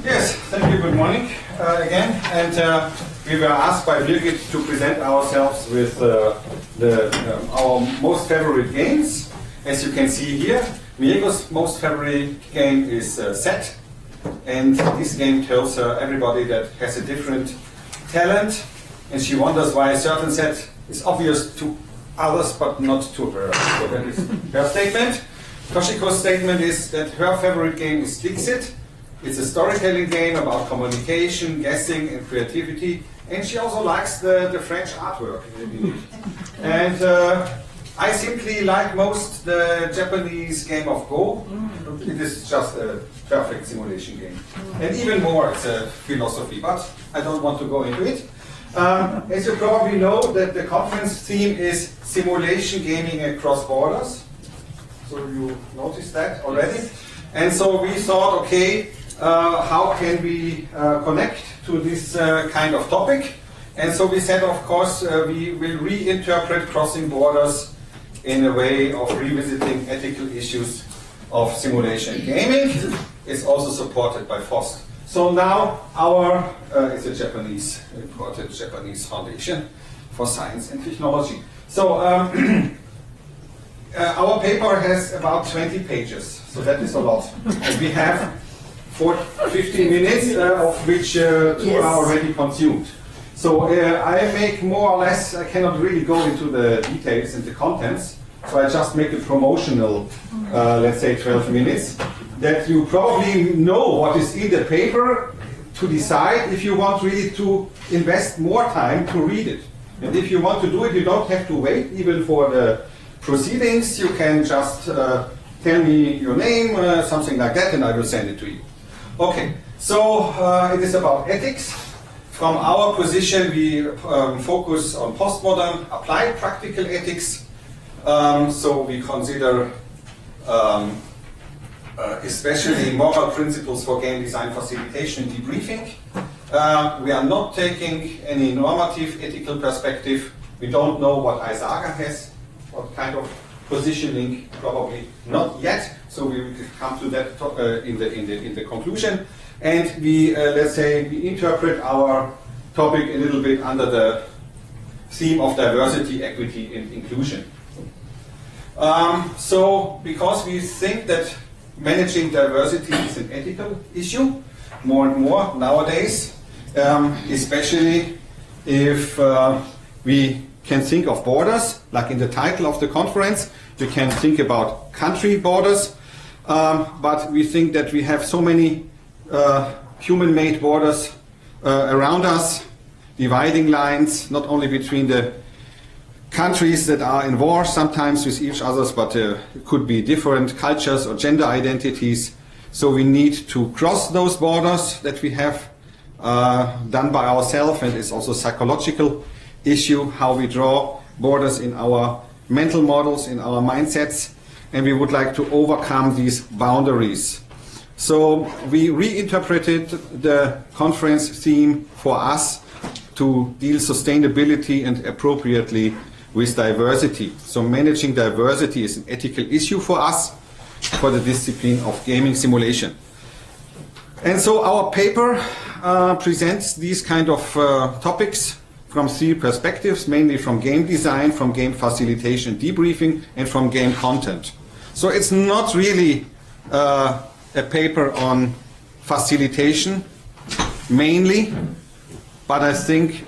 Yes, thank you. Good morning again. And we were asked by Birgit to present ourselves with our most favorite games. As you can see here, Mieko's most favorite game is Set. And this game tells everybody that has a different talent. And she wonders why a certain set is obvious to others but not to her. So that is her statement. Toshiko's statement is that her favorite game is Dixit. It's a storytelling game about communication, guessing, and creativity. And she also likes the French artwork. And I simply like most the Japanese game of Go. It is just a perfect simulation game. And even more, it's a philosophy, but I don't want to go into it. As you probably know, that the conference theme is simulation gaming across borders. So you noticed that already. And so we thought, okay, how can we connect to this kind of topic? And so we said, of course, we will reinterpret crossing borders in a way of revisiting ethical issues of simulation gaming. It's also supported by FOST. So now it's a Japanese, imported Japanese Foundation for Science and Technology. So our paper has about 20 pages, so that is a lot. And we have 15 minutes, of which 2 are already consumed. So I make more or less, I cannot really go into the details and the contents, so I just make a promotional, let's say 12 minutes, that you probably know what is in the paper to decide if you want really to invest more time to read it. And if you want to do it, you don't have to wait even for the proceedings. You can just tell me your name, something like that, and I will send it to you. Okay, so it is about ethics. From our position, we focus on postmodern applied practical ethics. So we consider especially moral principles for game design facilitation and debriefing. We are not taking any normative ethical perspective. We don't know what ISAGA has, what kind of positioning, probably not yet. So we will come to that in the conclusion. And we, let's say, we interpret our topic a little bit under the theme of diversity, equity, and inclusion. So because we think that managing diversity is an ethical issue, more and more nowadays, especially if we can think of borders, like in the title of the conference, we can think about country borders, but we think that we have so many human-made borders around us, dividing lines, not only between the countries that are in war sometimes with each other, but it could be different cultures or gender identities. So we need to cross those borders that we have done by ourselves, and it's also a psychological issue how we draw borders in our mental models, in our mindsets, and we would like to overcome these boundaries. So we reinterpreted the conference theme for us to deal sustainability and appropriately with diversity. So managing diversity is an ethical issue for us, for the discipline of gaming simulation. And so our paper presents these kind of topics from 3 perspectives, mainly from game design, from game facilitation, debriefing, and from game content. So it's not really a paper on facilitation, mainly, but I think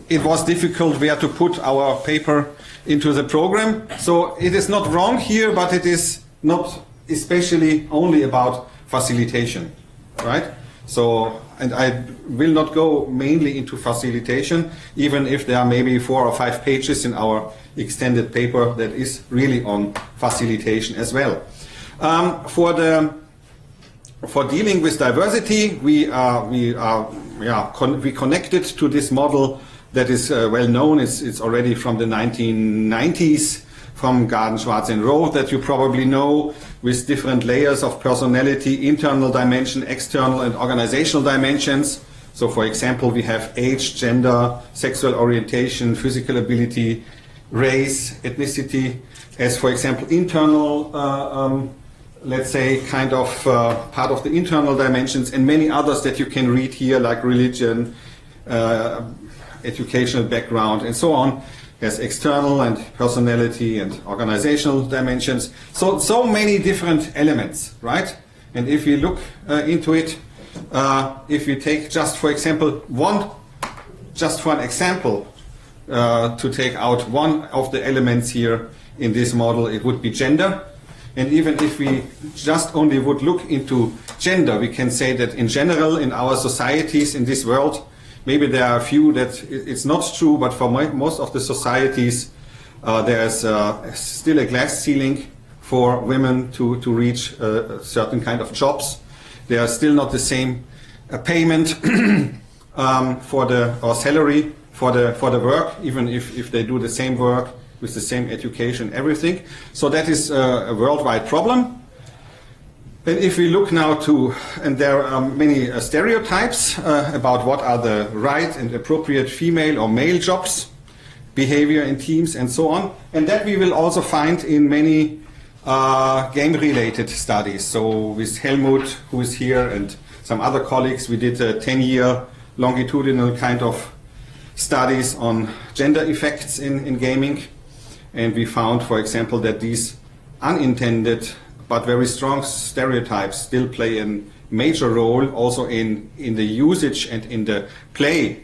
it was difficult where to put our paper into the program. So it is not wrong here, but it is not especially only about facilitation, right? So, and I will not go mainly into facilitation, even if there are maybe 4 or 5 pages in our extended paper that is really on facilitation as well. For dealing with diversity, we connected to this model that is well known. It's already from the 1990s, from Garden, Schwarz and Rowe, that you probably know, with different layers of personality, internal dimension, external and organizational dimensions. So for example, we have age, gender, sexual orientation, physical ability, race, ethnicity, as for example internal let's say, kind of part of the internal dimensions, and many others that you can read here, like religion, educational background, and so on. There's external and personality and organizational dimensions. So many different elements, right? And if you look into it, if you take just for example to take out one of the elements here in this model, it would be gender. And even if we just only would look into gender, we can say that in general in our societies in this world, maybe there are a few that it's not true, but for most of the societies there's still a glass ceiling for women to reach a certain kind of jobs. They are still not the same payment or salary for the work, even if they do the same work with the same education, everything. So that is a worldwide problem. And if we look now and there are many stereotypes about what are the right and appropriate female or male jobs, behavior in teams, and so on. And that we will also find in many game-related studies. So with Helmut, who is here, and some other colleagues, we did a 10-year longitudinal kind of studies on gender effects in gaming. And we found, for example, that these unintended but very strong stereotypes still play a major role also in the usage and in the play,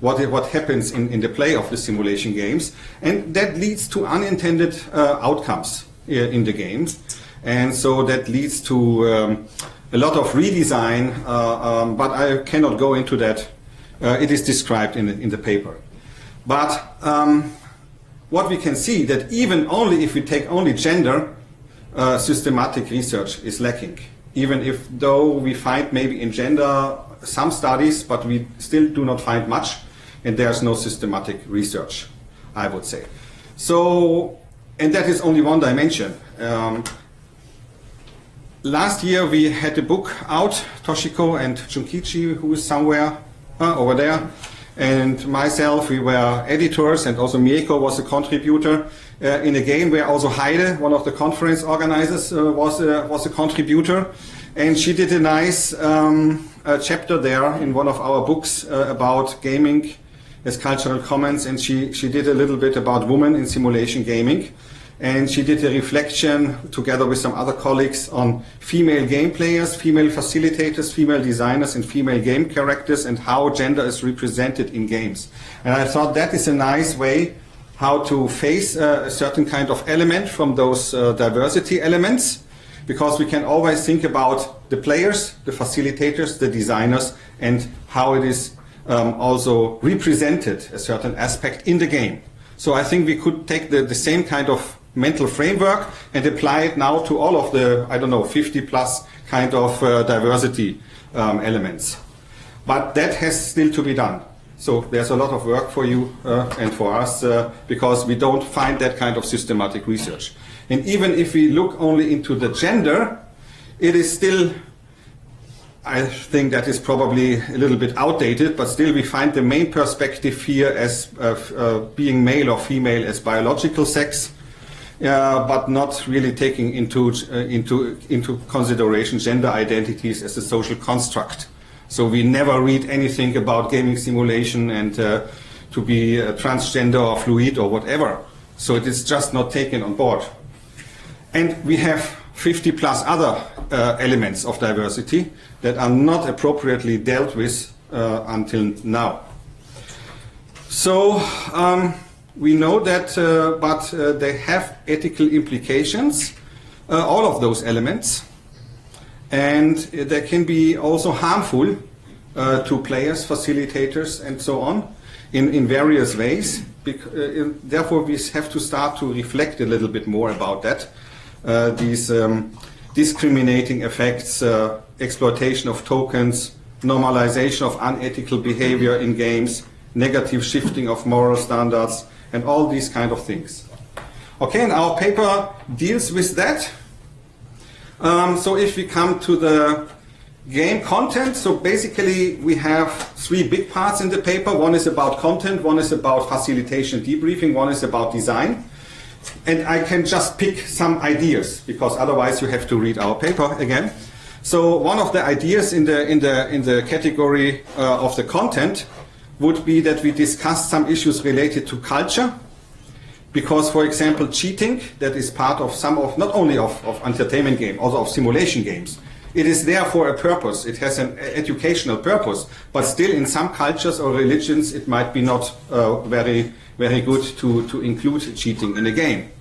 what happens in the play of the simulation games. And that leads to unintended outcomes in the games. And so that leads to a lot of redesign, but I cannot go into that. It is described in the paper. But what we can see that even only if we take only gender, systematic research is lacking. Even though we find maybe in gender some studies, but we still do not find much, and there's no systematic research, I would say. So, and that is only one dimension. Last year we had a book out, Toshiko and Junkichi, who is somewhere over there, and myself, we were editors, and also Mieko was a contributor in a game where also Heide, one of the conference organizers, was a contributor. And she did a nice chapter there in one of our books about gaming as cultural commons, and she did a little bit about women in simulation gaming. And she did a reflection together with some other colleagues on female game players, female facilitators, female designers, and female game characters, and how gender is represented in games. And I thought that is a nice way how to face a certain kind of element from those diversity elements, because we can always think about the players, the facilitators, the designers, and how it is also represented, a certain aspect in the game. So I think we could take the same kind of mental framework and apply it now to all of the, 50 plus kind of diversity elements. But that has still to be done. So there's a lot of work for you and for us because we don't find that kind of systematic research. And even if we look only into the gender, it is still, I think that is probably a little bit outdated, but still we find the main perspective here as being male or female as biological sex, but not really taking into consideration gender identities as a social construct. So we never read anything about gaming simulation and to be transgender or fluid or whatever. So it is just not taken on board. And we have 50 plus other elements of diversity that are not appropriately dealt with until now. So we know that, but they have ethical implications, all of those elements, and they can be also harmful to players, facilitators, and so on in various ways. Therefore, we have to start to reflect a little bit more about that. These discriminating effects, exploitation of tokens, normalization of unethical behavior in games, negative shifting of moral standards, and all these kind of things. Okay, and our paper deals with that. So if we come to the game content, so basically we have three big parts in the paper. One is about content, one is about facilitation debriefing, one is about design. and I can just pick some ideas, because otherwise you have to read our paper again. So one of the ideas in the category of the content would be that we discuss some issues related to culture, because, for example, cheating, that is part of some of, not only of entertainment games, also of simulation games. It is there for a purpose. It has an educational purpose, but still in some cultures or religions it might be not very good to include cheating in a game.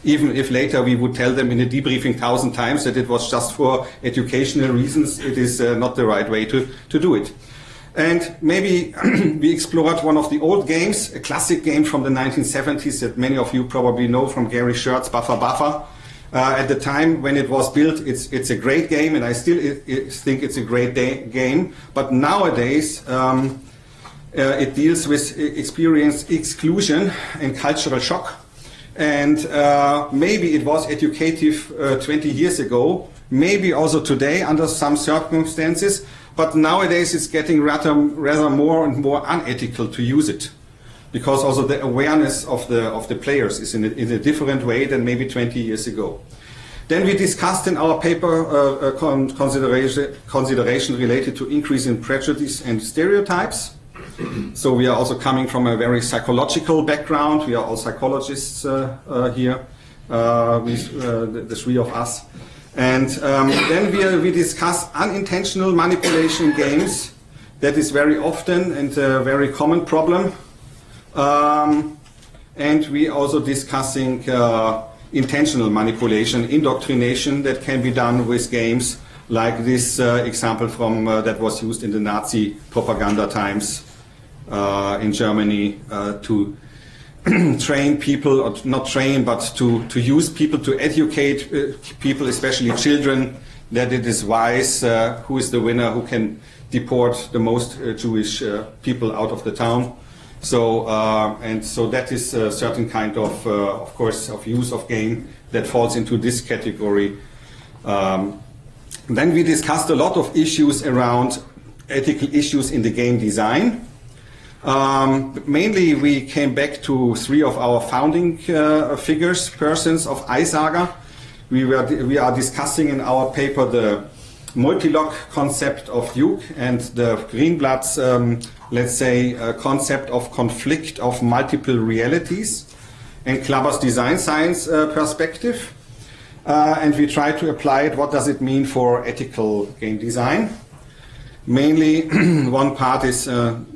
Even if later we would tell them in a debriefing 1,000 times that it was just for educational reasons, it is not the right way to do it. And maybe we explored one of the old games, a classic game from the 1970s that many of you probably know from Gary Schert's Buffer Buffer. At the time when it was built, it's a great game, and I still think it's a great game. But nowadays, it deals with experience exclusion and cultural shock. And maybe it was educative 20 years ago, maybe also today under some circumstances. But nowadays it's getting rather more and more unethical to use it, because also the awareness of the players is in a different way than maybe 20 years ago. Then we discussed in our paper consideration related to increase in prejudice and stereotypes. So we are also coming from a very psychological background. We are all psychologists here, the three of us. And then we discuss unintentional manipulation games. That is very often and a very common problem. And we also discussing intentional manipulation, indoctrination that can be done with games like this example from that was used in the Nazi propaganda times in Germany to train people, or not train, but to use people, to educate people, especially children, that it is wise, who is the winner, who can deport the most Jewish people out of the town. So and so that is a certain kind of course, of use of game that falls into this category. Then we discussed a lot of issues around ethical issues in the game design. Mainly we came back to three of our founding persons of ISAGA. We are discussing in our paper the multi-log concept of Duke and the Greenblatt's, let's say, concept of conflict of multiple realities, and Klabber's design science perspective. And we try to apply it. What does it mean for ethical game design? Mainly, one part is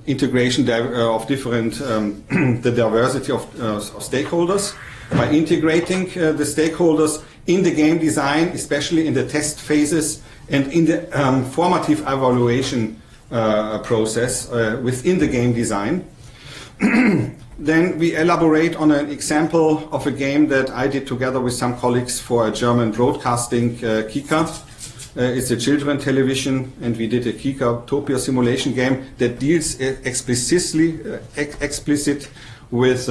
integration of different, the diversity of stakeholders. By integrating the stakeholders in the game design, especially in the test phases and in the formative evaluation process within the game design. Then we elaborate on an example of a game that I did together with some colleagues for a German broadcasting Kikkawa. It's a children television, and we did a Kikkawa simulation game that deals explicit with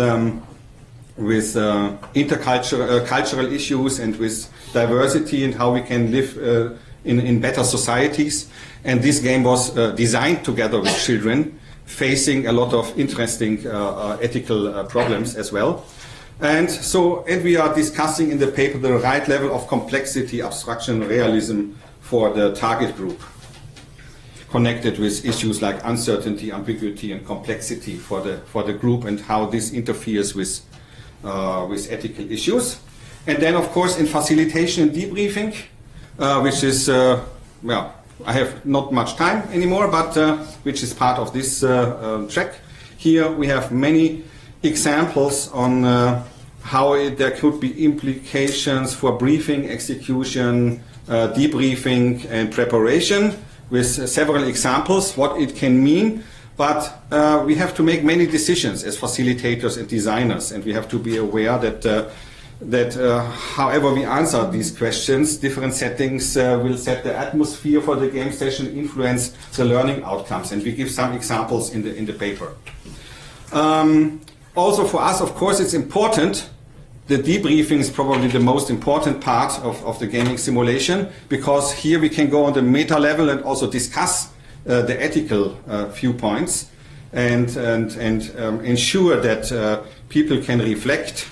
intercultural issues and with diversity and how we can live in better societies. And this game was designed together with children, facing a lot of interesting ethical problems as well. And we are discussing in the paper the right level of complexity, abstraction, realism for the target group, connected with issues like uncertainty, ambiguity, and complexity for the group, and how this interferes with ethical issues. And then, of course, in facilitation and debriefing, which is well, I have not much time anymore, but which is part of this track. Here we have many examples on how there could be implications for briefing, execution, debriefing, and preparation, with several examples what it can mean. But we have to make many decisions as facilitators and designers, and we have to be aware that however we answer these questions, different settings will set the atmosphere for the game session, influence the learning outcomes, and we give some examples in the paper. Also for us, of course, it's important. The debriefing is probably the most important part of the gaming simulation, because here we can go on the meta level and also discuss the ethical viewpoints and ensure that people can reflect.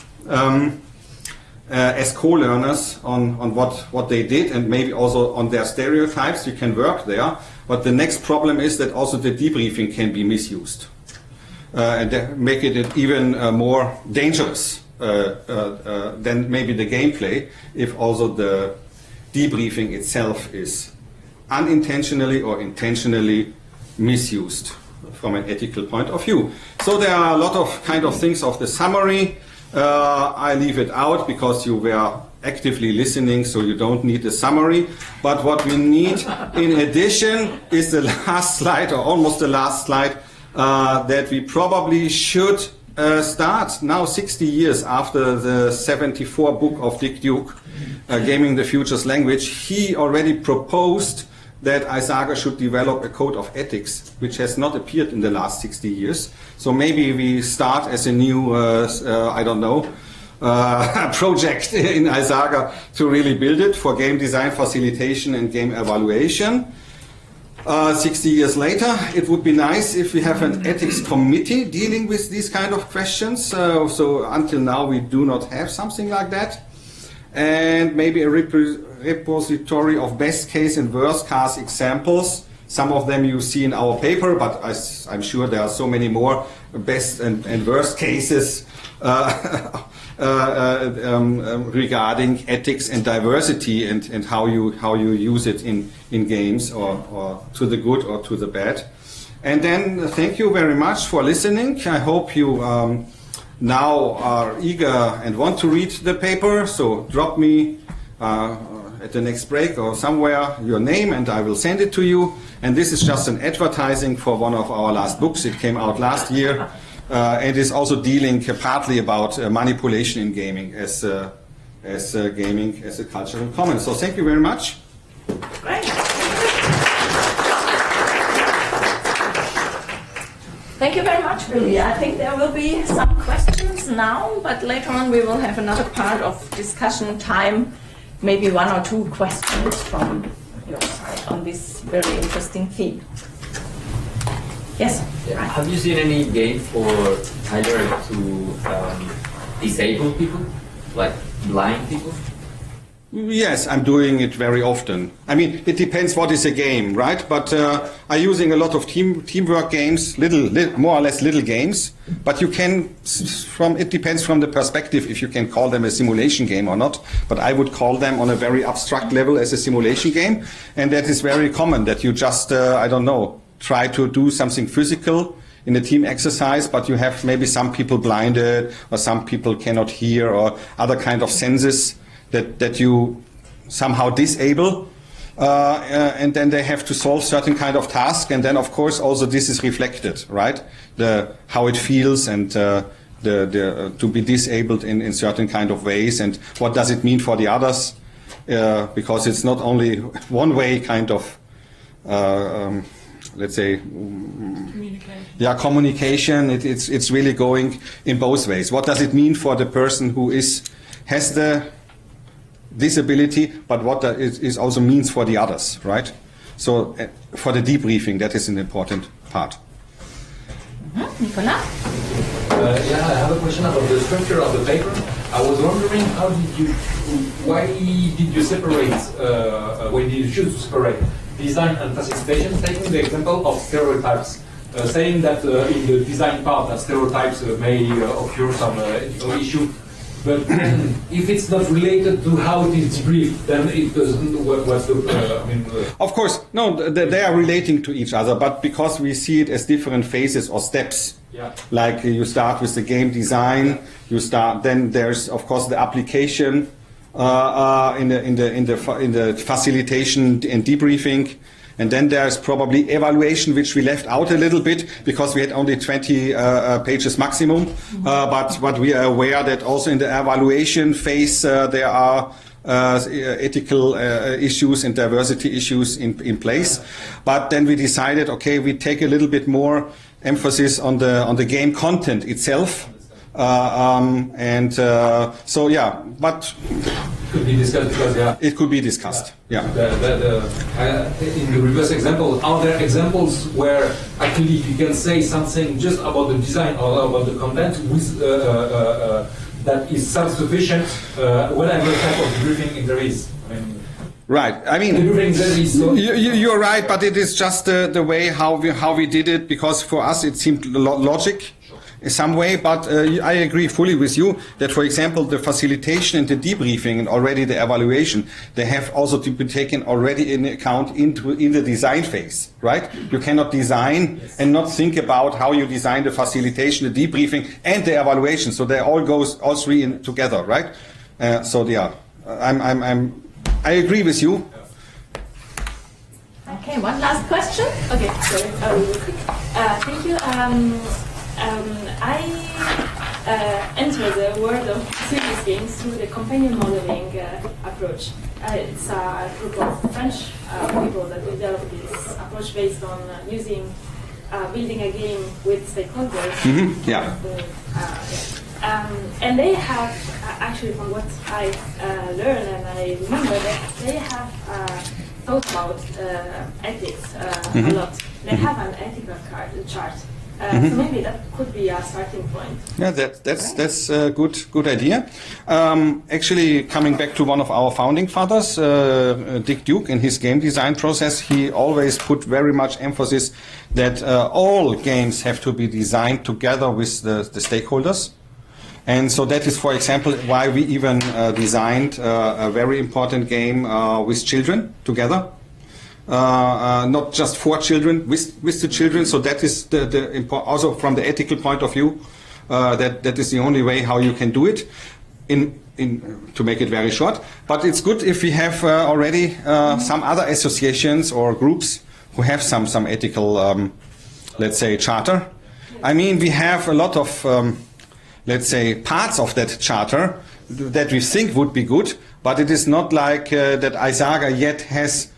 as co-learners on what they did, and maybe also on their stereotypes. You can work there. But the next problem is that also the debriefing can be misused. And make it even more dangerous than maybe the gameplay, if also the debriefing itself is unintentionally or intentionally misused from an ethical point of view. So there are a lot of kind of things of the summary. I leave it out because you were actively listening, so you don't need a summary. But what we need in addition is the last slide, or almost the last slide, that we probably should start now 60 years after the 74 book of Dick Duke, Gaming the Future's Language. He already proposed that ISAGA should develop a code of ethics, which has not appeared in the last 60 years. So maybe we start as a new, I don't know, project in ISAGA to really build it for game design facilitation and game evaluation. 60 years later, it would be nice if we have an ethics committee dealing with these kind of questions. So until now, we do not have something like that. And maybe a repository of best case and worst case examples. Some of them you see in our paper, but I'm sure there are so many more best and worst cases regarding ethics and diversity and how you use it in games or to the good or to the bad. And then thank you very much for listening. I hope you now are eager and want to read the paper. So drop me at the next break or somewhere your name and I will send it to you. And this is just an advertising for one of our last books. It came out last year. And is also dealing partly about manipulation in gaming as gaming as a cultural common. So thank you very much. Great. Thank you very much, Willy. I think there will be some questions now, but later on we will have another part of discussion time, maybe one or two questions from your side on this very interesting theme. Yes. Yeah. Have you seen any game for tailored to disabled people, like blind people? Yes, I'm doing it very often. I mean, it depends what is a game, right? But I'm using a lot of teamwork games, more or less little games. But you can, it depends from the perspective if you can call them a simulation game or not. But I would call them on a very abstract level as a simulation game. And that is very common, that you just, I don't know, try to do something physical in a team exercise, but you have maybe some people blinded or some people cannot hear or other kind of senses that you somehow disable, and then they have to solve certain kind of task, and then of course also this is reflected, right? How it feels and to be disabled in certain kind of ways, and what does it mean for the others, because it's not only one way kind of let's say communication. It's really going in both ways. What does it mean for the person who has the disability, but what it also means for the others, right? So for the debriefing, that is an important part. Nicola? Yeah, I have a question about the structure of the paper. I was wondering why did you separate, when did you choose to separate design and facilitation, taking the example of stereotypes, saying that in the design part that stereotypes may occur some ethical issue, but if it's not related to how it is briefed, then it doesn't. What's the? Of course, no. They are relating to each other, but because we see it as different phases or steps. Yeah. Like you start with the game design, then there's of course the application in the facilitation and debriefing. And then there's probably evaluation, which we left out a little bit because we had only 20 pages maximum. But we are aware that also in the evaluation phase there are ethical issues and diversity issues in place. But then we decided, okay, we take a little bit more emphasis on the game content itself. So yeah, but could be discussed because it could be discussed. Yeah. In the reverse example, are there examples where actually you can say something just about the design or about the content with that is self-sufficient, whatever type of debriefing there is. I mean, right. I mean, debriefing there is so you're right, but it is just the way how we did it, because for us it seemed logic in some way. But I agree fully with you that, for example, the facilitation and the debriefing and already the evaluation, they have also to be taken already in account in the design phase, right? You cannot design and not think about how you design the facilitation, the debriefing, and the evaluation. So they all three in together, right? So yeah, I agree with you. Okay, one last question. Okay, sorry, real quick. Thank you. I entered the world of serious games through the companion modeling approach. It's a group of French people that developed this approach based on building a game with stakeholders. Mm-hmm. Yeah. And they have, actually from what I learned and I remember, that they have thought about ethics a lot. They have an ethical chart. So maybe that could be a starting point. Yeah, that's a good idea. Actually, coming back to one of our founding fathers, Dick Duke, in his game design process, he always put very much emphasis that all games have to be designed together with the stakeholders. And so that is, for example, why we even designed a very important game with children together. Not just for children, with the children. So that is also from the ethical point of view, that is the only way how you can do it. To make it very short, but it's good if we have already some other associations or groups who have some ethical, let's say, charter. I mean, we have a lot of, let's say, parts of that charter that we think would be good, but it is not like that ISAGA yet has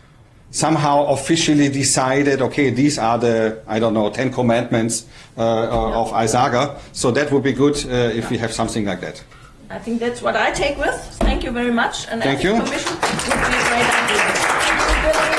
somehow officially decided, okay, these are the, 10 commandments of ISAGA. So that would be good if we have something like that. I think that's what I take with. Thank you very much. And Thank you. Permission would be a great idea. Thank you, Willy.